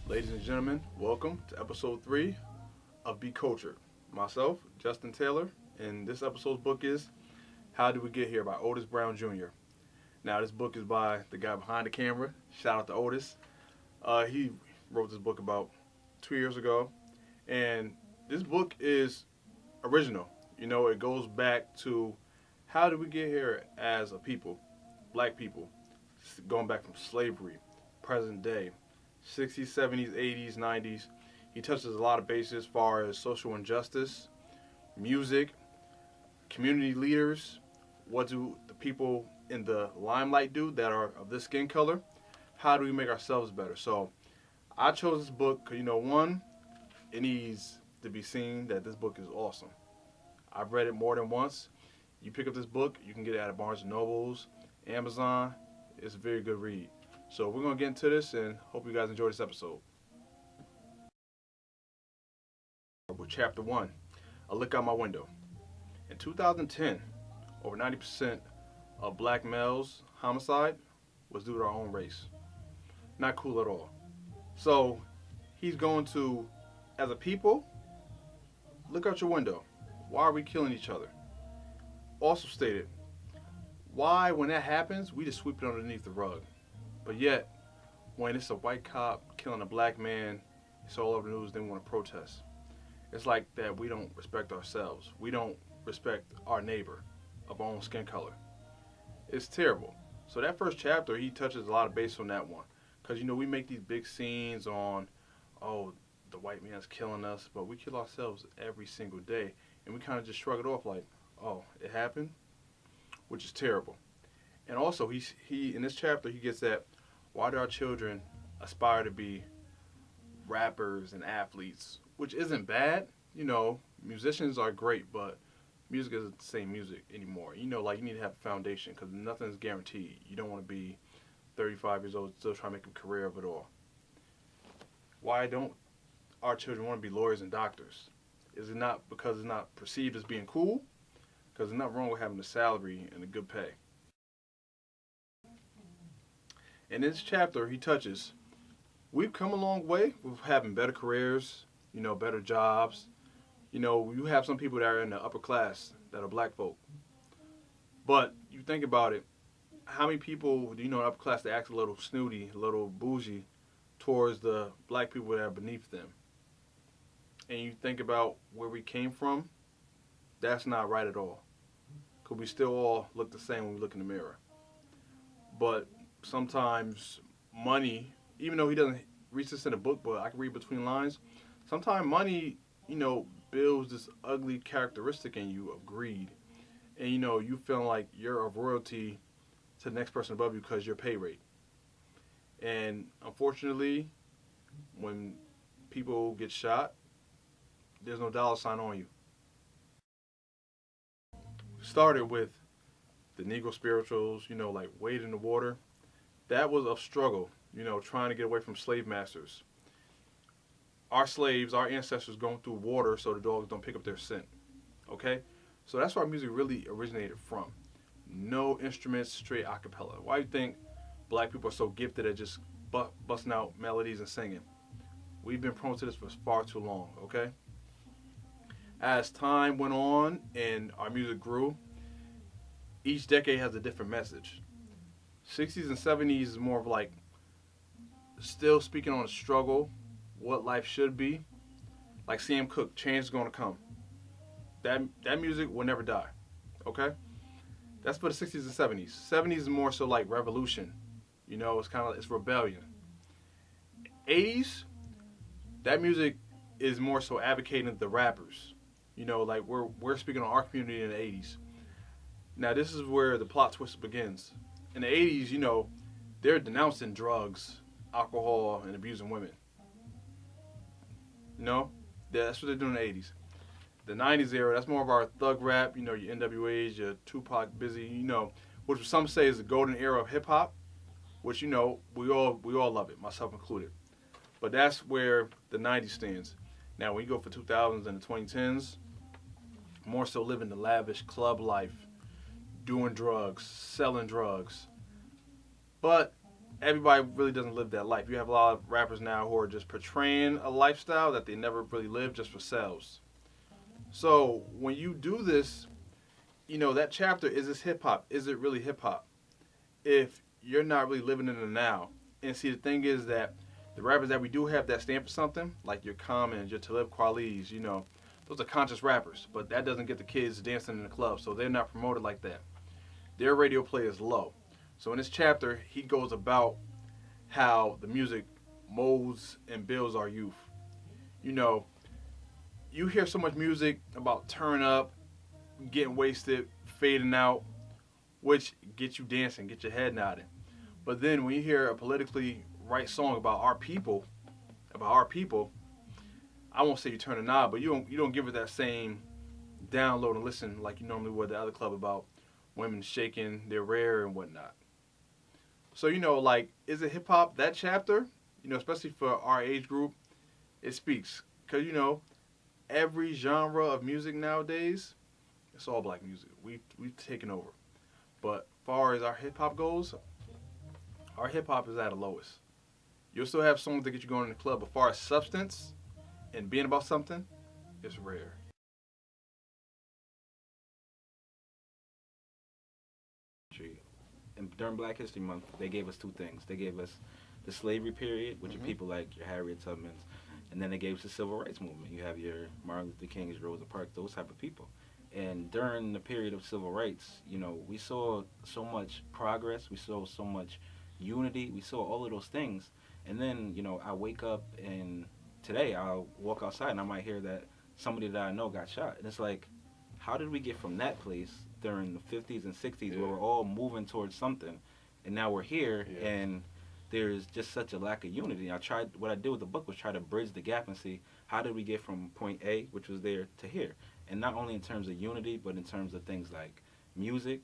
Ladies and gentlemen, welcome to episode 3 of Be Cultured. Myself, Justin Taylor, and this episode's book is How Did We Get Here by Otis Brown Jr. Now, this book is by the guy behind the camera. Shout out to Otis. He wrote this book about 2 years ago, and this book is original. It goes back to how did we get here as a people, black people, going back from slavery, present day, 60s, 70s, 80s, 90s. He touches a lot of bases as far as social injustice, music, community leaders, what do the people in the limelight do that are of this skin color, how do we make ourselves better. So I chose this book because, one, it needs to be seen that this book is awesome. I've read it more than once. You pick up this book, you can get it at Barnes & Nobles, Amazon. It's a very good read. So we're going to get into this and hope you guys enjoy this episode. With Chapter 1, A Look Out My Window. In 2010, over 90% of black males' homicide was due to our own race. Not cool at all. So he's going to, as a people, look out your window. Why are we killing each other? Also stated, why, when that happens, we just sweep it underneath the rug. But yet, when it's a white cop killing a black man, it's all over the news, then we want to protest. It's like that we don't respect ourselves. We don't respect our neighbor of our own skin color. It's terrible. So that first chapter, he touches a lot of base on that one. Because, we make these big scenes on, oh, the white man's killing us, but we kill ourselves every single day. And we kind of just shrug it off like, oh, it happened, which is terrible. And also, he in this chapter, he gets at why do our children aspire to be rappers and athletes, which isn't bad. Musicians are great, but music isn't the same music anymore. You need to have a foundation because nothing's guaranteed. You don't want to be 35 years old still trying to make a career of it all. Why don't our children want to be lawyers and doctors? Is it not because it's not perceived as being cool? Because there's nothing wrong with having a salary and a good pay. In this chapter, he touches, we've come a long way with having better careers, better jobs. You have some people that are in the upper class that are black folk. But you think about it, how many people do you know in the upper class that act a little snooty, a little bougie towards the black people that are beneath them? And you think about where we came from, that's not right at all. Because we still all look the same when we look in the mirror. But sometimes money, even though he doesn't reach this in the book, but I can read between lines, sometimes money, builds this ugly characteristic in you of greed. And, you feel like you're of royalty to the next person above you because your pay rate. And unfortunately, when people get shot, there's no dollar sign on you. Started with the Negro spirituals, like Wade in the Water. That was a struggle, trying to get away from slave masters. Our slaves, our ancestors going through water so the dogs don't pick up their scent. Okay? So that's where music really originated from. No instruments, straight a cappella. Why do you think black people are so gifted at just busting out melodies and singing? We've been prone to this for far too long, okay? As time went on and our music grew, each decade has a different message. 60s and 70s is more of like still speaking on the struggle, what life should be. Like Sam Cooke, change is gonna come. That music will never die. Okay? That's for the 60s and 70s. 70s is more so like revolution. It's rebellion. 80s, that music is more so advocating the rappers. Like we're speaking on our community in the 80s. Now this is where the plot twist begins. In the 80s, they're denouncing drugs, alcohol, and abusing women. That's what they're doing in the 80s. The 90s era, that's more of our thug rap, your NWAs, your Tupac, Busy, which some say is the golden era of hip hop, which we all love it, myself included. But that's where the 90s stands. Now when you go for 2000s and the 2010s, more so living the lavish club life, doing drugs, selling drugs. But everybody really doesn't live that life. You have a lot of rappers now who are just portraying a lifestyle that they never really lived just for sales. So when you do this, that chapter, is this hip hop? Is it really hip hop? If you're not really living in the now. And see, the thing is that the rappers that we do have that stand for something, like your Commons, your Talib Kweli's, those are conscious rappers. But that doesn't get the kids dancing in the club, so they're not promoted like that. Their radio play is low. So in this chapter, he goes about how the music molds and builds our youth. You know, you hear so much music about turn up, getting wasted, fading out, which gets you dancing, get your head nodding. But then when you hear a politically right song about our people, I won't say you turn a knob, but you don't give it that same download and listen like you normally would the other club about women shaking their rear and whatnot. So like, is it hip hop? That chapter, especially for our age group, it speaks because every genre of music nowadays, it's all black music. We've taken over. But as far as our hip hop goes, our hip hop is at the lowest. You'll still have songs that get you going in the club, but as far as substance and being about something, it's rare. And during Black History Month, they gave us two things. They gave us the slavery period, which are people like your Harriet Tubmans, and then they gave us the civil rights movement. You have your Martin Luther King's, Rosa Parks, those type of people. And during the period of civil rights, we saw so much progress, we saw so much unity, we saw all of those things. And then, I wake up and today I'll walk outside and I might hear that somebody that I know got shot. And it's like, how did we get from that place during the 50s and 60s where we're all moving towards something, and now we're here and there's just such a lack of unity? What I did with the book was try to bridge the gap and see how did we get from point A, which was there, to here. And not only in terms of unity, but in terms of things like music.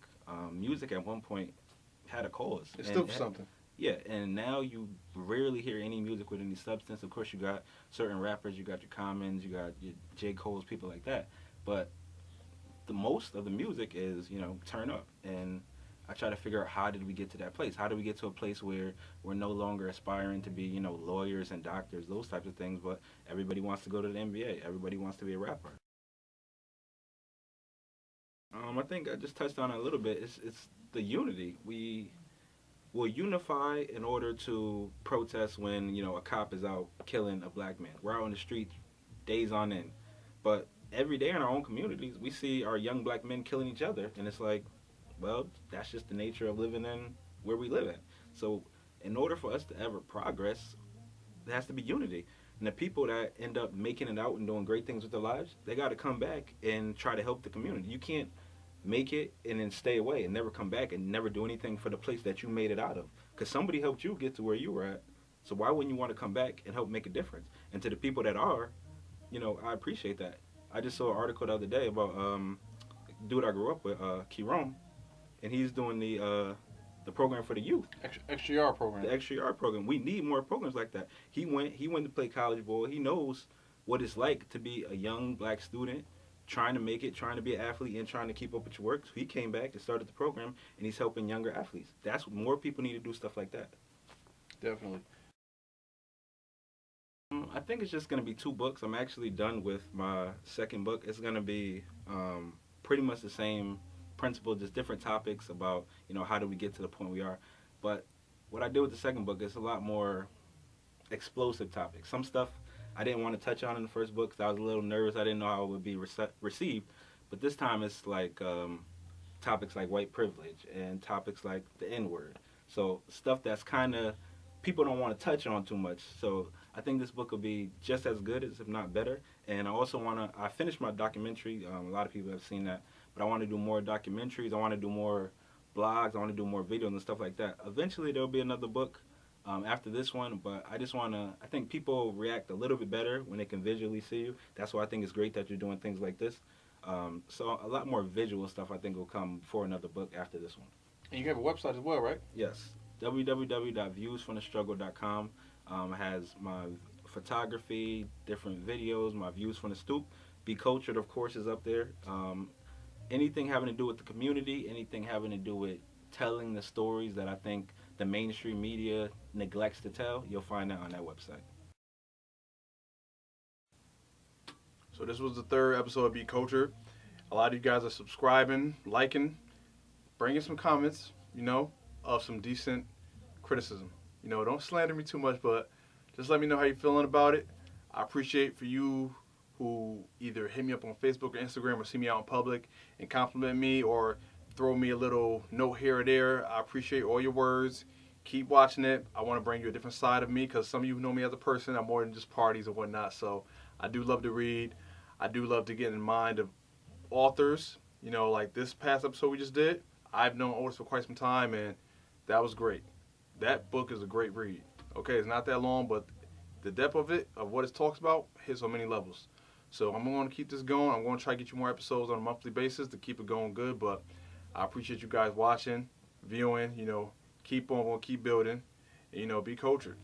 Music at one point had a cause. It's still something. Yeah, and now you rarely hear any music with any substance. Of course, you got certain rappers, you got your Commons, you got your J. Cole's, people like that. But the most of the music is, turn up. And I try to figure out, how did we get to that place? How did we get to a place where we're no longer aspiring to be, lawyers and doctors, those types of things, but everybody wants to go to the NBA. Everybody wants to be a rapper. I think I just touched on it a little bit. It's the unity. We will unify in order to protest when, a cop is out killing a black man. We're out on the streets days on end. But every day in our own communities, we see our young black men killing each other. And it's like, well, that's just the nature of living in where we live at. So in order for us to ever progress, there has to be unity. And the people that end up making it out and doing great things with their lives, they got to come back and try to help the community. You can't make it and then stay away and never come back and never do anything for the place that you made it out of. Because somebody helped you get to where you were at. So why wouldn't you want to come back and help make a difference? And to the people that are, I appreciate that. I just saw an article the other day about a dude I grew up with, Kiron, and he's doing the program for the youth. XGR program. The XGR program. We need more programs like that. He went to play college ball. He knows what it's like to be a young black student trying to make it, trying to be an athlete, and trying to keep up with your work. So he came back and started the program, and he's helping younger athletes. That's what more people need to do, stuff like that. Definitely. I think it's just going to be 2 books. I'm actually done with my second book. It's going to be pretty much the same principle, just different topics about, how do we get to the point we are. But what I did with the second book is a lot more explosive topics. Some stuff I didn't want to touch on in the first book because I was a little nervous. I didn't know how it would be received. But this time it's like topics like white privilege and topics like the N-word. So stuff that's kind of people don't want to touch on too much. So I think this book will be just as good as, if not better. And I also I finished my documentary. A lot of people have seen that. But I want to do more documentaries. I want to do more blogs. I want to do more videos and stuff like that. Eventually there'll be another book after this one, but I think people react a little bit better when they can visually see you. That's why I think it's great that you're doing things like this. So a lot more visual stuff I think will come for another book after this one. And you have a website as well, right? Yes, www.viewsfromthestruggle.com. Has my photography, different videos, my views from the stoop. Be Cultured, of course, is up there. Anything having to do with the community, anything having to do with telling the stories that I think the mainstream media neglects to tell, you'll find that on that website. So this was the third episode of Be Cultured. A lot of you guys are subscribing, liking, bringing some comments, of some decent criticism. Don't slander me too much, but just let me know how you're feeling about it. I appreciate for you who either hit me up on Facebook or Instagram or see me out in public and compliment me or throw me a little note here or there. I appreciate all your words. Keep watching it. I want to bring you a different side of me because some of you know me as a person. I'm more than just parties and whatnot. So I do love to read. I do love to get in mind of authors. Like this past episode we just did. I've known Otis for quite some time, and that was great. That book is a great read. Okay, it's not that long, but the depth of it, of what it talks about, hits on many levels. So I'm going to keep this going. I'm going to try to get you more episodes on a monthly basis to keep it going good, but I appreciate you guys watching, viewing, keep on, we'll keep building, and, be cultured.